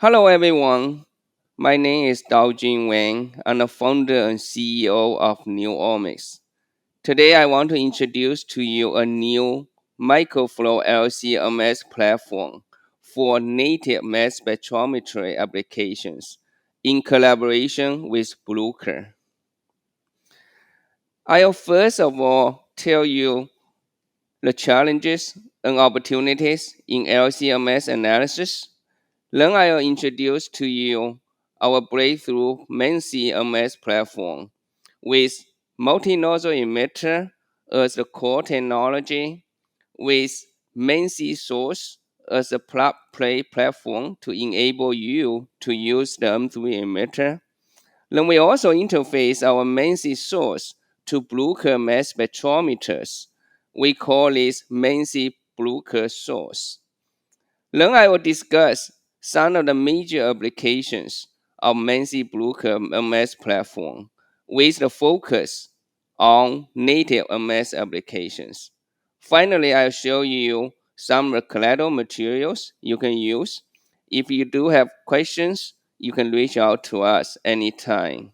Hello, everyone. My name is Daojin Wang. I'm the founder and CEO of Newomics. Today, I want to introduce to you a new microflow LC-MS platform for native mass spectrometry applications in collaboration with Bruker. I'll first of all tell you the challenges and opportunities in LC-MS analysis. Then I'll introduce to you our breakthrough MENC-MS platform with multinozzle emitter as the core technology, with MENC source as a plug-play platform to enable you to use the M3 emitter. Then we also interface our MENC source to Bruker mass spectrometers. We call this MENC Bruker source. Then I will discuss some of the major applications of Mansi Bruker MS platform with the focus on native MS applications. Finally, I'll show you some collateral materials you can use. If you do have questions, you can reach out to us anytime.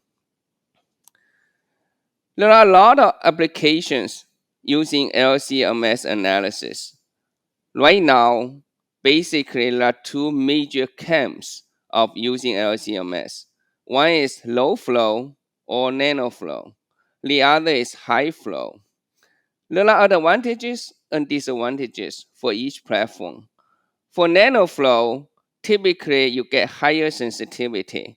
There are a lot of applications using LC-MS analysis. Right now, basically, there are two major camps of using LCMS. One is low flow or nano flow. The other is high flow. There are advantages and disadvantages for each platform. For nano flow, typically you get higher sensitivity.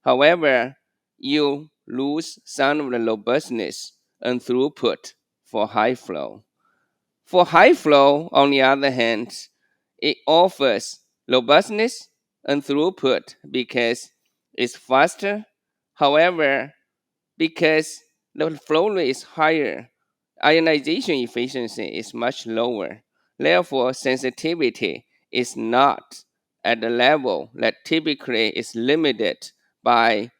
However, you lose some of the robustness and throughput for high flow. For high flow, on the other hand, it offers robustness and throughput because it's faster. However, because the flow rate is higher, ionization efficiency is much lower. Therefore, sensitivity is not at the level that typically is limited by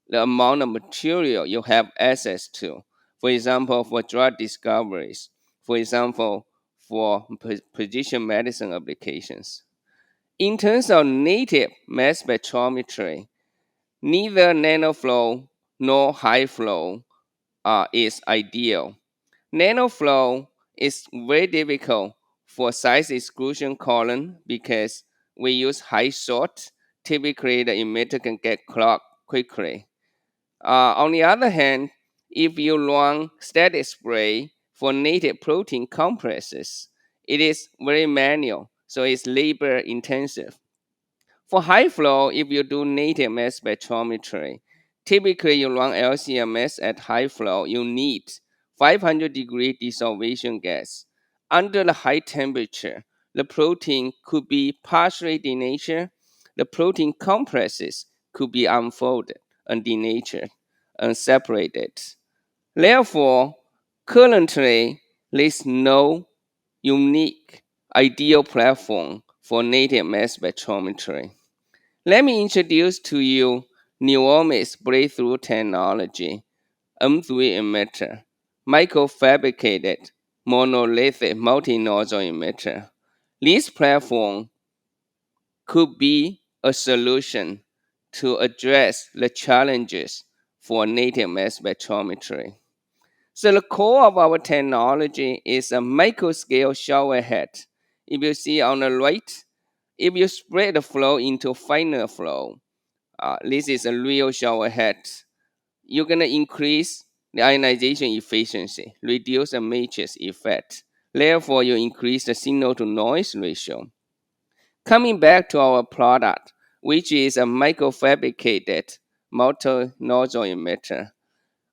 the amount of material you have access to. For example, for drug discoveries, for example, for precision medicine applications. In terms of native mass spectrometry, neither nanoflow nor high flow is ideal. Nanoflow is very difficult for size exclusion column because we use high sort. Typically, the emitter can get clogged quickly. On the other hand, if you run static spray for native protein complexes, it is very manual, so it's labor intensive. For high flow, if you do native mass spectrometry, typically you run LCMS at high flow, you need 500-degree dissolution gas. Under the high temperature, the protein could be partially denatured, the protein complexes could be unfolded and denatured and separated. Therefore, currently, there is no unique ideal platform for native mass spectrometry. Let me introduce to you Newomics breakthrough technology, M3 emitter, microfabricated monolithic multinozzle emitter. This platform could be a solution to address the challenges for native mass spectrometry. So the core of our technology is a microscale shower head. If you see on the right, if you spread the flow into finer flow, this is a real shower head. You're gonna increase the ionization efficiency, reduce the matrix effect. Therefore, you increase the signal to noise ratio. Coming back to our product, which is a microfabricated multi-nozzle emitter.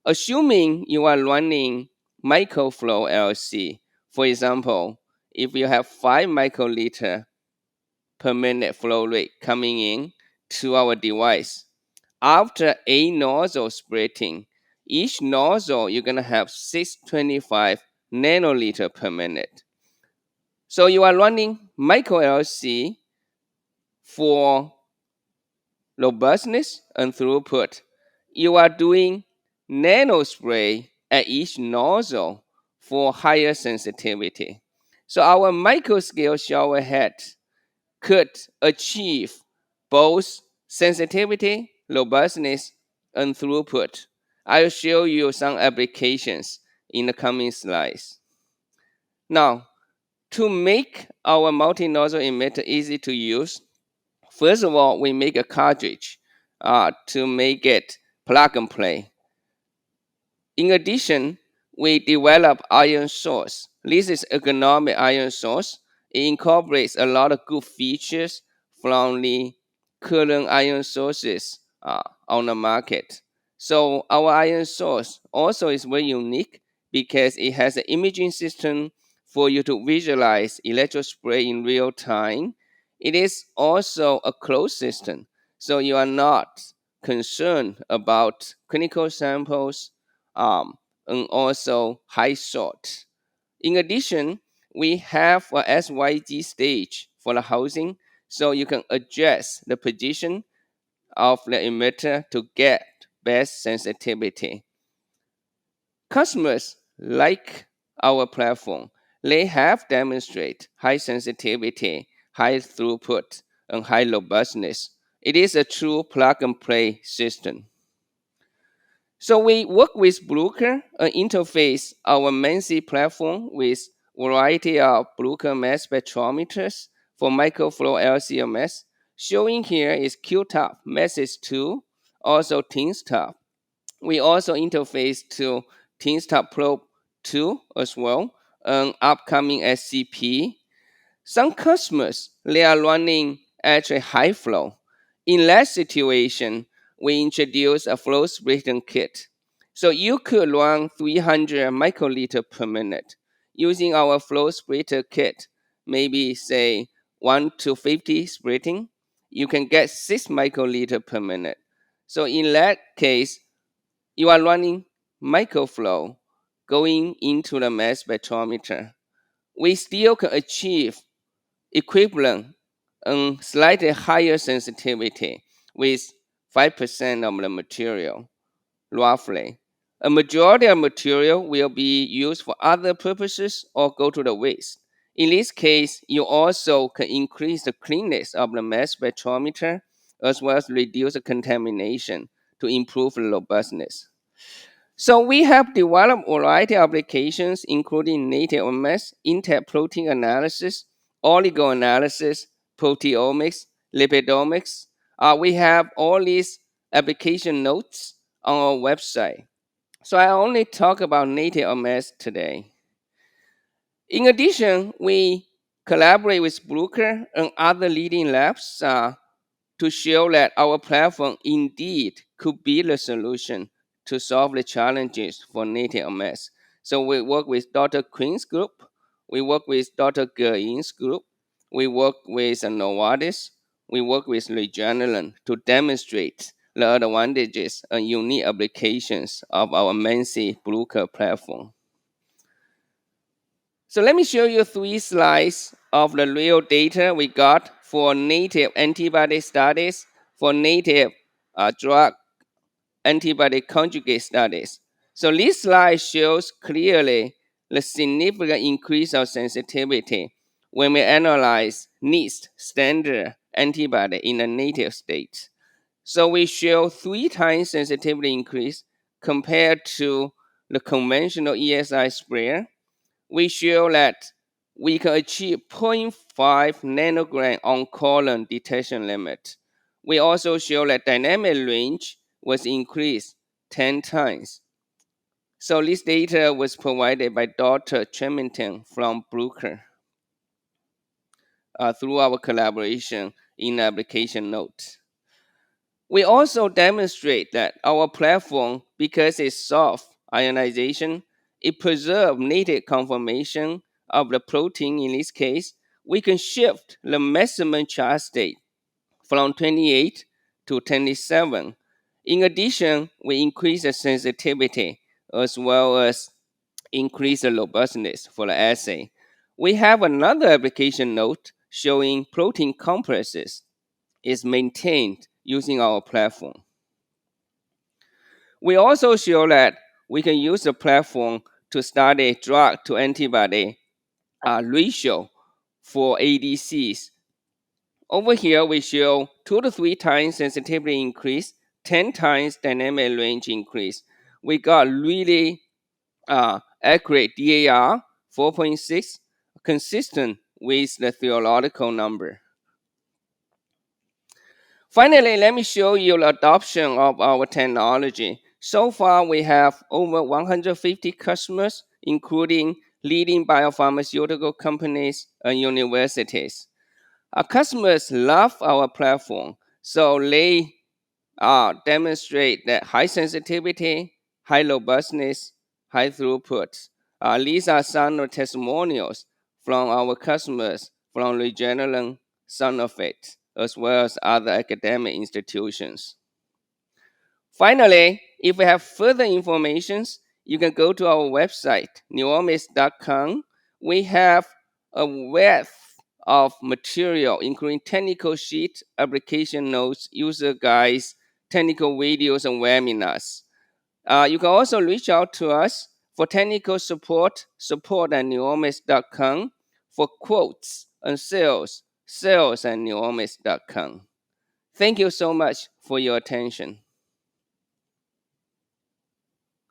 Assuming you are running microflow LC, for example, if you have 5 microliter per minute flow rate coming in to our device, after a nozzle splitting, each nozzle you're gonna have 625 nanoliter per minute. So you are running micro LC for robustness and throughput. You are doing nanospray at each nozzle for higher sensitivity. So our microscale shower head could achieve both sensitivity, robustness, and throughput. I'll show you some applications in the coming slides. Now, to make our multinozzle emitter easy to use, first of all, we make a cartridge to make it plug and play. In addition, we develop ion source. This is ergonomic ion source. It incorporates a lot of good features from the current ion sources on the market. So our ion source also is very unique because it has an imaging system for you to visualize electrospray in real time. It is also a closed system, so you are not concerned about clinical samples and also high salt. In addition, we have a SYG stage for the housing, so you can adjust the position of the emitter to get best sensitivity. Customers like our platform. They have demonstrated high sensitivity, high throughput, and high robustness. It is a true plug and play system. So we work with Bruker and interface our MENSI platform with variety of Bruker mass spectrometers for microflow LCMS. Showing here is QTOP Message 2, also TINSTOP. We also interface to TINSTOP Probe 2 as well, and upcoming SCP. Some customers, they are running at a high flow. In that situation, we introduce a flow splitting kit. So you could run 300 microliter per minute using our flow splitter kit, maybe say 1 to 50 splitting. You can get 6 microliter per minute. So in that case, you are running microflow going into the mass spectrometer. We still can achieve equivalent and slightly higher sensitivity with 5% of the material, roughly. A majority of material will be used for other purposes or go to the waste. In this case, you also can increase the cleanness of the mass spectrometer as well as reduce the contamination to improve the robustness. So we have developed a variety of applications, including native MS, intact protein analysis, oligo analysis, proteomics, lipidomics. We have all these application notes on our website. So I only talk about native MS today. In addition, we collaborate with Bruker and other leading labs to show that our platform indeed could be the solution to solve the challenges for native MS. So we work with Dr. Quinn's group, we work with Dr. Gerin's group, we work with Novartis, we work with Regeneron to demonstrate the advantages and unique applications of our MENSI Bruker platform. So let me show you 3 slides of the real data we got for native antibody studies, for native drug antibody conjugate studies. So this slide shows clearly the significant increase of sensitivity when we analyze NIST standard antibody in the native state. So we show 3 times sensitivity increase compared to the conventional ESI sprayer. We show that we can achieve 0.5 nanogram on colon detection limit. We also show that dynamic range was increased 10 times. So this data was provided by Dr. Tremington from Bruker through our collaboration in application notes. We also demonstrate that our platform, because it's soft ionization, it preserves native conformation of the protein. In this case, we can shift the maximum charge state from 28 to 27. In addition, we increase the sensitivity as well as increase the robustness for the assay. We have another application note showing protein complexes is maintained using our platform. We also show that we can use the platform to study drug to antibody ratio for ADCs Over here, we show 2 to 3 times sensitivity increase, 10 times dynamic range increase. We got really accurate DAR 4.6, consistent with the theoretical number. Finally, let me show you the adoption of our technology. So far, we have over 150 customers, including leading biopharmaceutical companies and universities. Our customers love our platform, so they demonstrate that high sensitivity, high robustness, high throughput. These are some of the testimonials from our customers from Regeneron, Sanofi, as well as other academic institutions. Finally, if you have further information, you can go to our website, newomics.com. We have a wealth of material, including technical sheets, application notes, user guides, technical videos, and webinars. You can also reach out to us for technical support at newomics.com, for quotes and sales at newomics.com. Thank you so much for your attention.